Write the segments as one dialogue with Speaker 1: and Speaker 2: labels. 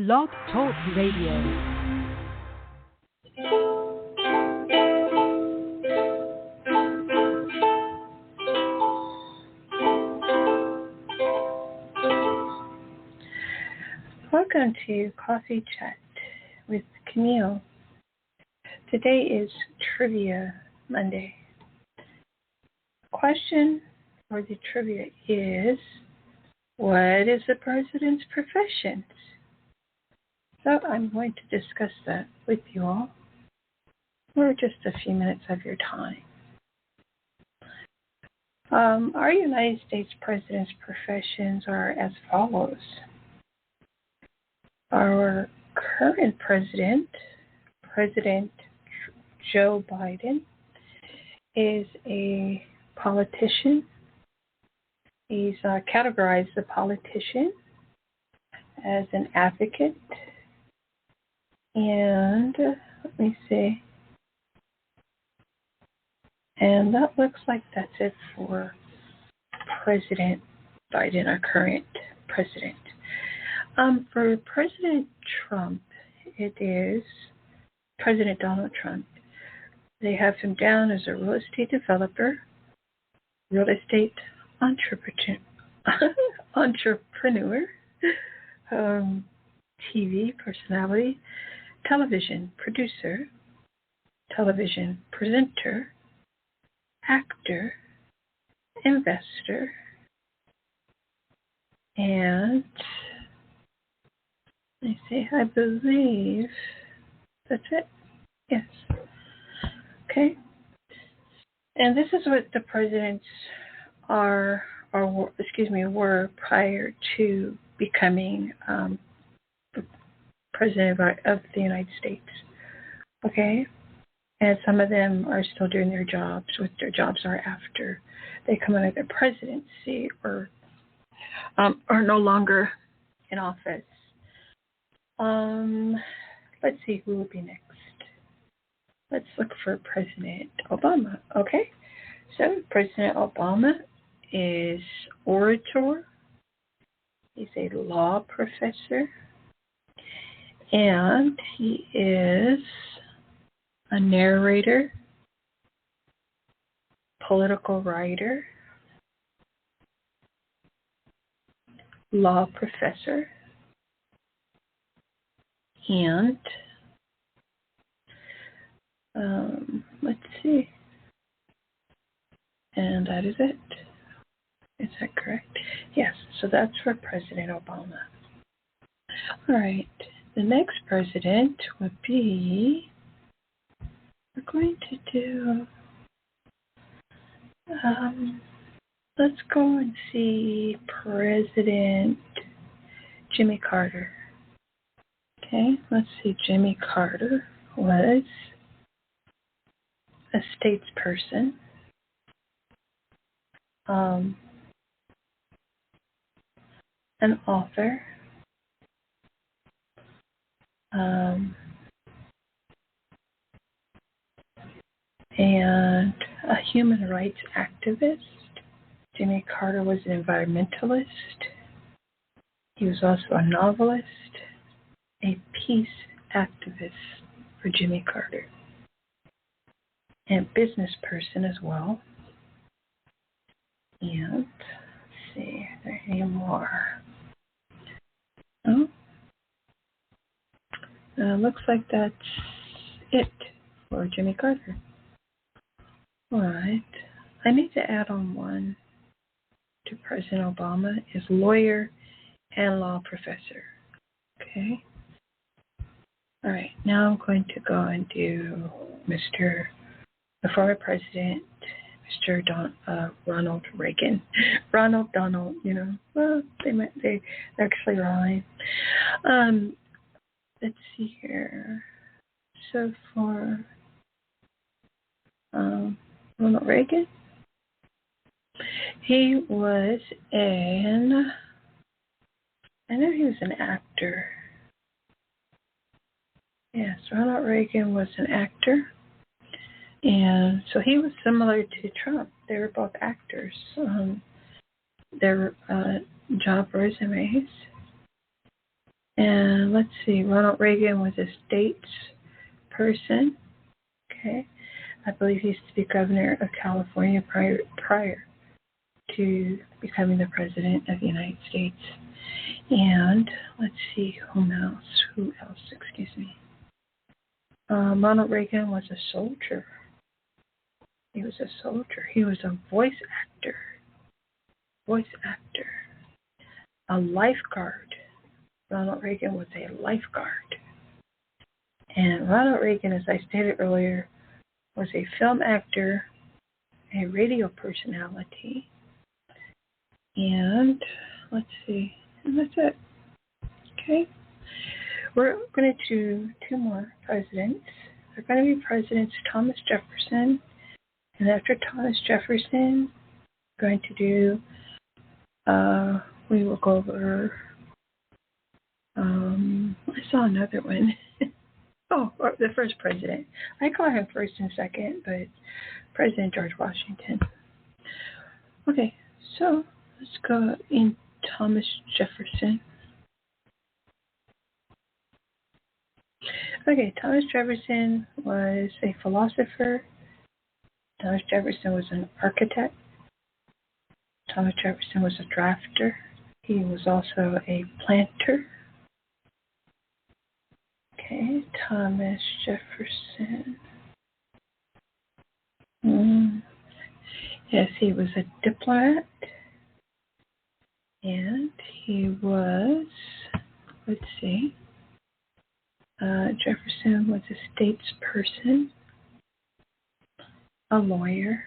Speaker 1: Blog Talk Radio.
Speaker 2: Welcome to Coffee Chat with Camille. Today is Trivia Monday. The question for the trivia is, what is the president's profession? So I'm going to discuss that with you all for just a few minutes of your time. Our United States president's professions are as follows. Our current president, President Joe Biden, is a politician. He's categorized as a politician, as an advocate, and let me see. And that looks like that's it for President Biden, our current president. For President Trump, it is President Donald Trump. They have him down as a real estate developer, real estate entrepreneur, TV personality, television producer, television presenter, actor, investor, and I believe that's it. Yes. Okay. And this is what the presidents were prior to becoming president of the United States. Okay. And some of them are still doing their jobs, what their jobs are after they come out of their presidency or are no longer in office. Let's see who will be next. Let's look for President Obama. Okay, so President Obama is orator. He's a law professor, and he is a narrator, political writer, law professor, and let's see. And that is it. Is that correct? Yes. So that's for President Obama. All right. The next president would be, we're going to do, let's go and see President Jimmy Carter. Okay. Let's see. Jimmy Carter was a statesperson, an author, and a human rights activist. Jimmy Carter was an environmentalist. He was also a novelist, a peace activist for Jimmy Carter, and business person as well. And let's see, are there any more? Oh, looks like that's it for Jimmy Carter. All right, I need to add on one to President Obama, is lawyer and law professor. Okay. All right, now I'm going to go and do the former president, Mr. Ronald Reagan. Donald, well, they actually rhyme. Let's see here. So for Ronald Reagan, he was I know he was an actor. Yes, Ronald Reagan was an actor. And so he was similar to Trump. They were both actors. Their job resumes And let's see, Ronald Reagan was a statesperson. Okay. I believe he used to be governor of California prior to becoming the president of the United States. And let's see, who else, excuse me. Ronald Reagan was a soldier. He was a soldier. He was a voice actor. A lifeguard. Ronald Reagan was a lifeguard. And Ronald Reagan, as I stated earlier, was a film actor, a radio personality, and let's see, and that's it. Okay. We're going to do two more presidents. They're going to be Presidents Thomas Jefferson, and after Thomas Jefferson, we're going to do, we will go over, I saw another one. Oh, the first president. I call him first and second, but President George Washington. Okay, so let's go in Thomas Jefferson. Okay, Thomas Jefferson was a philosopher. Thomas Jefferson was an architect. Thomas Jefferson was a drafter. He was also a planter. Okay, Thomas Jefferson. Yes, he was a diplomat. And he was, let's see, Jefferson was a statesperson, a lawyer,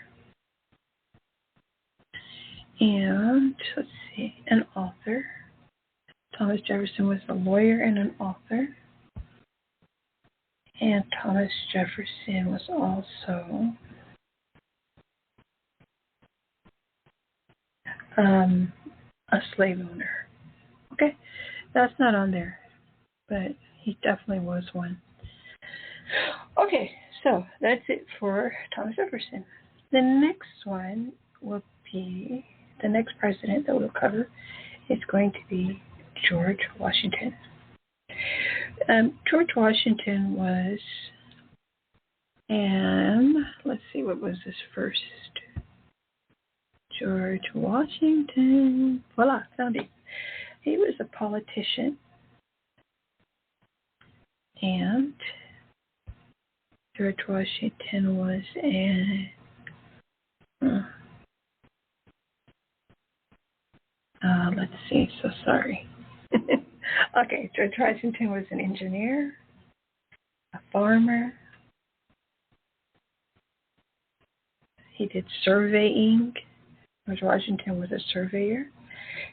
Speaker 2: and, let's see, an author. Thomas Jefferson was a lawyer and an author. And Thomas Jefferson was also a slave owner. Okay, that's not on there, but he definitely was one. Okay, so that's it for Thomas Jefferson. The next one will be, the next president that we'll cover is going to be George Washington. George Washington was, and let's see, what was his first? George Washington, voila, found it. He was a politician, and George Washington was let's see, so sorry. Okay, George Washington was an engineer, a farmer. He did surveying. George Washington was a surveyor.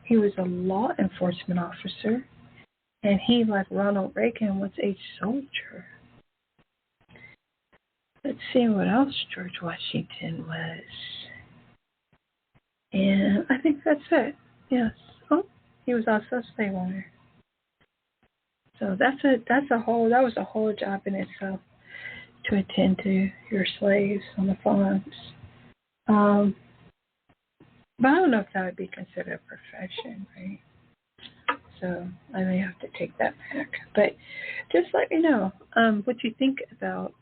Speaker 2: He was a law enforcement officer. And he, like Ronald Reagan, was a soldier. Let's see what else George Washington was. And I think that's it. Yes. Oh, he was also a slave owner. So that was a whole job in itself, to attend to your slaves on the farms. But I don't know if that would be considered a profession, right? So I may have to take that back. But just let me know what you think about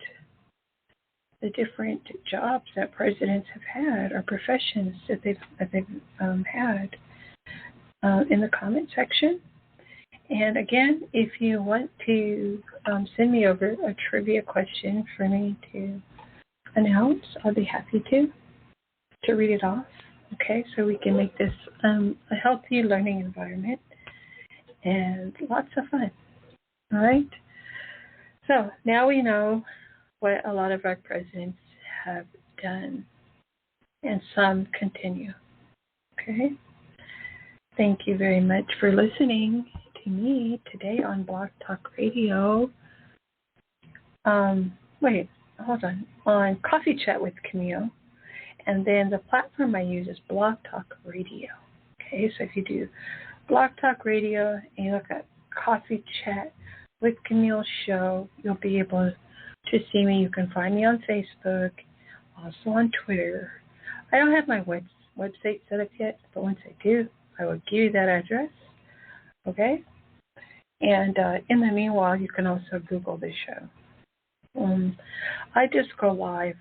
Speaker 2: the different jobs that presidents have had, or professions that they've had in the comment section. And again, if you want to send me over a trivia question for me to announce, I'll be happy to read it off. Okay, so we can make this a healthy learning environment and lots of fun. All right. So now we know what a lot of our presidents have done, and some continue. Okay. Thank you very much for listening to me today on Blog Talk Radio. Wait, hold on Coffee Chat with Camille. And then the platform I use is Blog Talk Radio. Okay, so if you do Blog Talk Radio and you look at Coffee Chat with Camille show, you'll be able to see me. You can find me on Facebook, also on Twitter. I don't have my website set up yet, but once I do, I will give you that address. Okay? And in the meanwhile, you can also Google the show. I just go live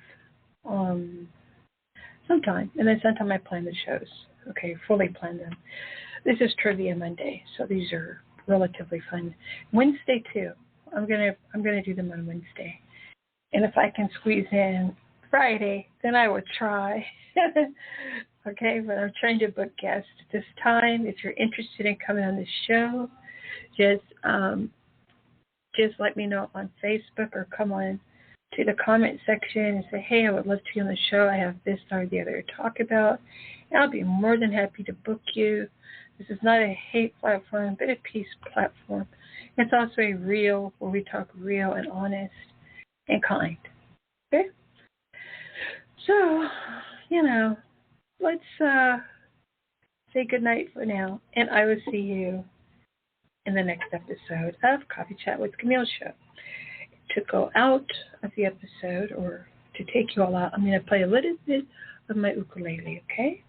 Speaker 2: sometime, and then sometime I plan the shows. Okay, fully plan them. This is Trivia Monday, so these are relatively fun. Wednesday too. I'm gonna do them on Wednesday, and if I can squeeze in Friday, then I will try. Okay, but I'm trying to book guests this time. If you're interested in coming on the show, just let me know on Facebook or come on to the comment section and say, hey, I would love to be on the show. I have this or the other to talk about. And I'll be more than happy to book you. This is not a hate platform, but a peace platform. It's also a real, where we talk real and honest and kind. Okay? So, let's say goodnight for now. And I will see you in the next episode of Coffee Chat with Camille Show. To go out of the episode, or to take you all out, I'm going to play a little bit of my ukulele, okay?